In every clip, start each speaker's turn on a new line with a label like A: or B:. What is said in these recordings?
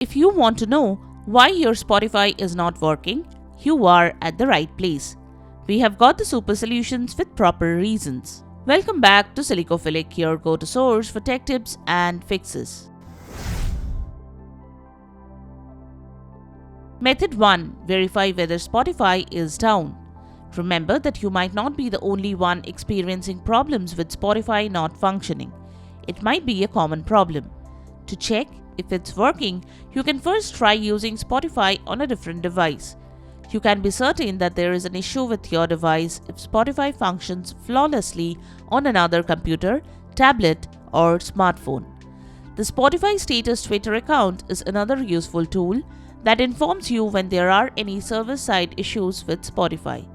A: If you want to know why your Spotify is not working, you are at the right place. We have got the super solutions with proper reasons. Welcome back to Silicophilic, your go-to source for tech tips and fixes. Method 1. Verify whether Spotify is down. Remember that you might not be the only one experiencing problems with Spotify not functioning. It might be a common problem. To check if it's working, you can first try using Spotify on a different device. You can be certain that there is an issue with your device if Spotify functions flawlessly on another computer, tablet, or smartphone. The Spotify Status Twitter account is another useful tool that informs you when there are any service-side issues with Spotify.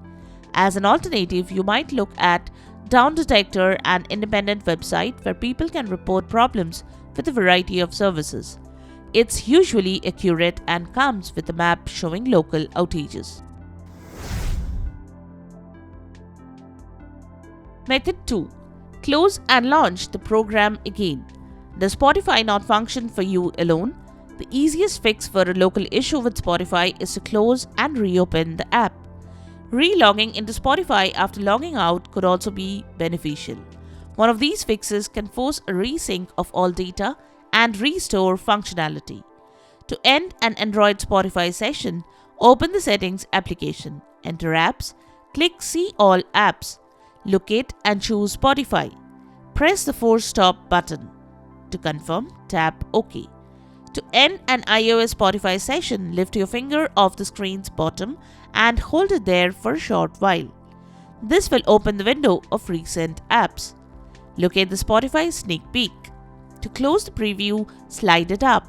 A: As an alternative, you might look at Down Detector, an independent website where people can report problems with a variety of services. It's usually accurate and comes with a map showing local outages. Method 2. Close and launch the program again. Does Spotify not function for you alone? The easiest fix for a local issue with Spotify is to close and reopen the app. Re-logging into Spotify after logging out could also be beneficial. One of these fixes can force a resync of all data and restore functionality. To end an Android Spotify session, open the Settings application, enter Apps, click See All Apps, locate and choose Spotify. Press the Force Stop button. To confirm, tap OK. To end an iOS Spotify session, lift your finger off the screen's bottom and hold it there for a short while. This will open the window of recent apps. Locate the Spotify sneak peek. To close the preview, slide it up.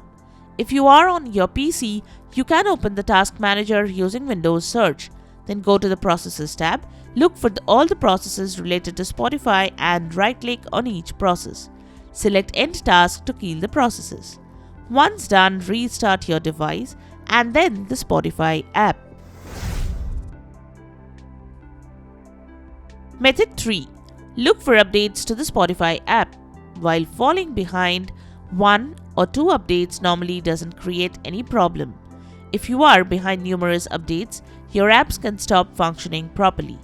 A: If you are on your PC, you can open the Task Manager using Windows Search. Then go to the Processes tab, look for all the processes related to Spotify and right-click on each process. Select End Task to kill the processes. Once done, restart your device and then the Spotify app. Method 3. Look for updates to the Spotify app. While falling behind, 1 or 2 updates normally doesn't create any problem. If you are behind numerous updates, your apps can stop functioning properly.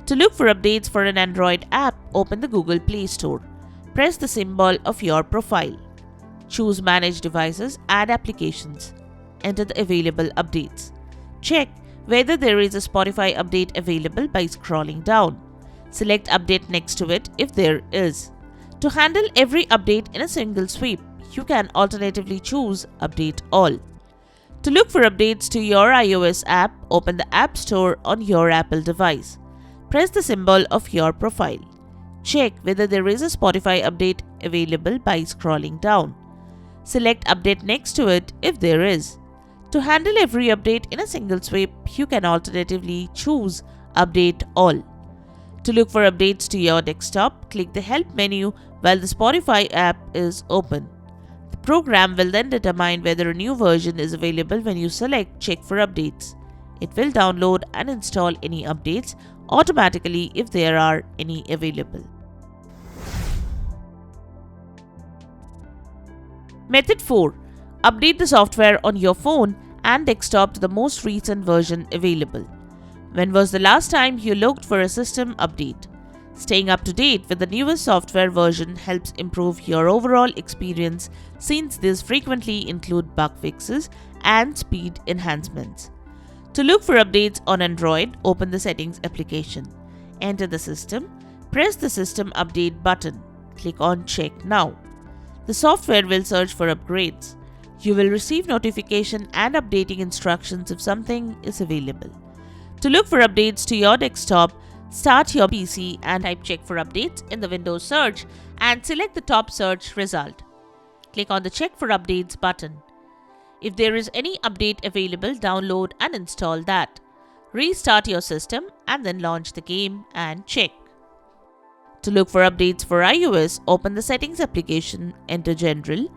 A: To look for updates for an Android app, open the Google Play Store. Press the symbol of your profile. Choose Manage Devices and Applications. Enter the available updates. Check whether there is a Spotify update available by scrolling down. Select Update next to it if there is. To handle every update in a single sweep, you can alternatively choose Update All. To look for updates to your iOS app, open the App Store on your Apple device. Press the symbol of your profile. Check whether there is a Spotify update available by scrolling down. Select Update next to it if there is. To handle every update in a single sweep, you can alternatively choose Update All. To look for updates to your desktop, click the Help menu while the Spotify app is open. The program will then determine whether a new version is available when you select Check for Updates. It will download and install any updates automatically if there are any available. Method 4. Update the software on your phone and desktop to the most recent version available. When was the last time you looked for a system update? Staying up to date with the newest software version helps improve your overall experience since these frequently include bug fixes and speed enhancements. To look for updates on Android, open the Settings application. Enter the system, press the System Update button. Click on Check Now. The software will search for upgrades. You will receive notification and updating instructions if something is available. To look for updates to your desktop, start your PC and type Check for Updates in the Windows search and select the top search result. Click on the Check for Updates button. If there is any update available, download and install that. Restart your system and then launch the game and check. To look for updates for iOS, open the Settings application, enter General,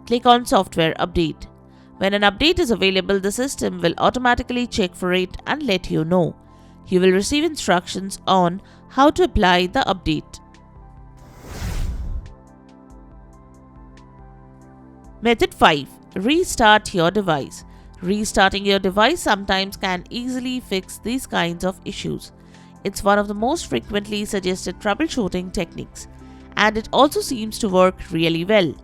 A: click on Software Update. When an update is available, the system will automatically check for it and let you know. You will receive instructions on how to apply the update. Method 5. restart your device. Restarting your device sometimes can easily fix these kinds of issues. It's one of the most frequently suggested troubleshooting techniques, and it also seems to work really well.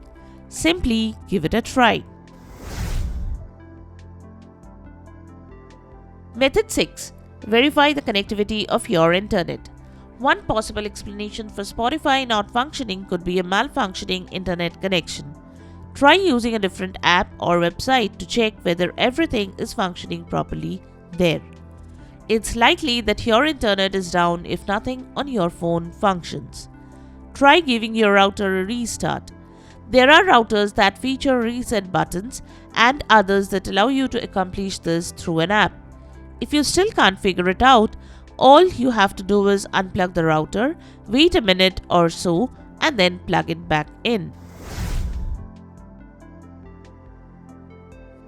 A: Simply give it a try. Method 6. Verify the connectivity of your internet. One possible explanation for Spotify not functioning could be a malfunctioning internet connection. Try using a different app or website to check whether everything is functioning properly there. It's likely that your internet is down if nothing on your phone functions. Try giving your router a restart. There are routers that feature reset buttons and others that allow you to accomplish this through an app. If you still can't figure it out, all you have to do is unplug the router, wait a minute or so, and then plug it back in.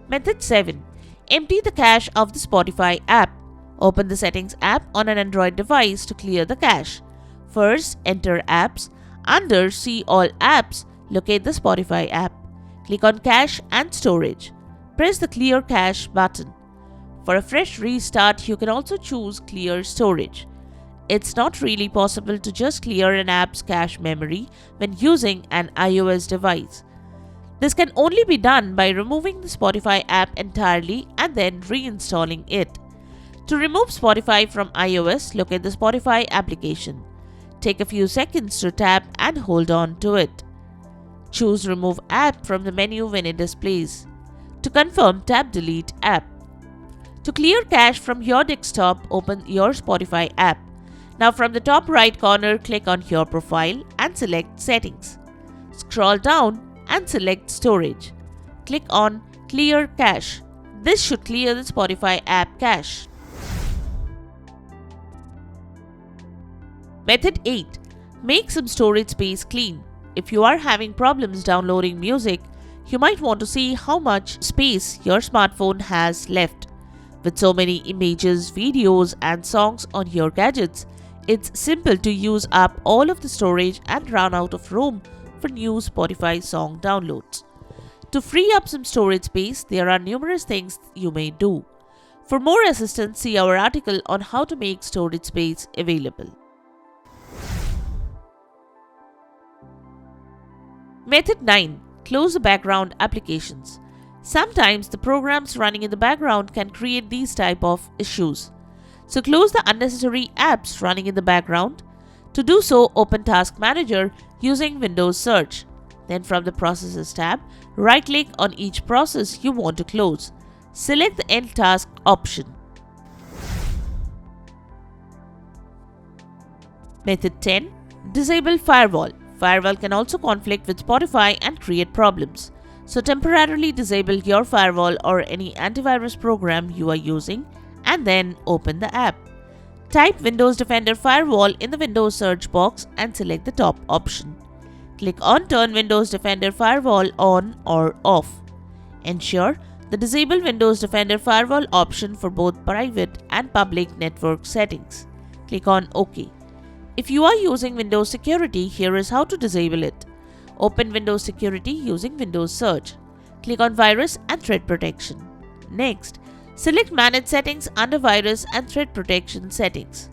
A: Method 7. Empty the cache of the Spotify app. Open the Settings app on an Android device to clear the cache. First, enter Apps. Under See All Apps, locate the Spotify app. Click on Cache and Storage. Press the Clear Cache button. For a fresh restart, you can also choose Clear Storage. It's not really possible to just clear an app's cache memory when using an iOS device. This can only be done by removing the Spotify app entirely and then reinstalling it. To remove Spotify from iOS, locate the Spotify application. Take a few seconds to tap and hold on to it. Choose Remove App from the menu when it displays. To confirm, tap Delete App. To clear cache from your desktop, open your Spotify app. Now from the top right corner, click on your profile and select Settings. Scroll down and select Storage. Click on Clear Cache. This should clear the Spotify app cache. Method 8. Make some storage space clean. If you are having problems downloading music, you might want to see how much space your smartphone has left. With so many images, videos, and songs on your gadgets, it's simple to use up all of the storage and run out of room for new Spotify song downloads. To free up some storage space, there are numerous things you may do. For more assistance, see our article on how to make storage space available. Method 9. Close the background applications. Sometimes the programs running in the background can create these type of issues. So close the unnecessary apps running in the background. To do so, open Task Manager using Windows Search. Then from the Processes tab, right-click on each process you want to close. Select the End Task option. Method 10. Disable Firewall. Firewall can also conflict with Spotify and create problems. So temporarily disable your firewall or any antivirus program you are using and then open the app. Type Windows Defender Firewall in the Windows search box and select the top option. Click on Turn Windows Defender Firewall on or off. Ensure the Disable Windows Defender Firewall option for both private and public network settings. Click on OK. If you are using Windows Security, here is how to disable it. Open Windows Security using Windows Search. Click on Virus and Threat Protection. Next, select Manage Settings under Virus and Threat Protection Settings.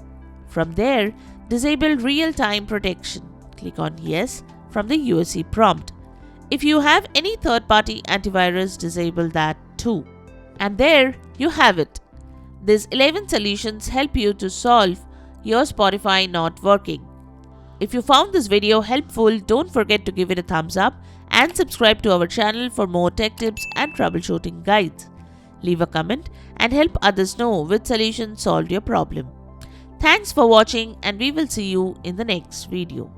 A: From there, disable Real-Time Protection. Click on Yes from the USC prompt. If you have any third-party antivirus, disable that too. And there you have it. These 11 solutions help you to solve your Spotify not working. If you found this video helpful, don't forget to give it a thumbs up and subscribe to our channel for more tech tips and troubleshooting guides. Leave a comment and help others know which solution solved your problem. Thanks for watching, and we will see you in the next video.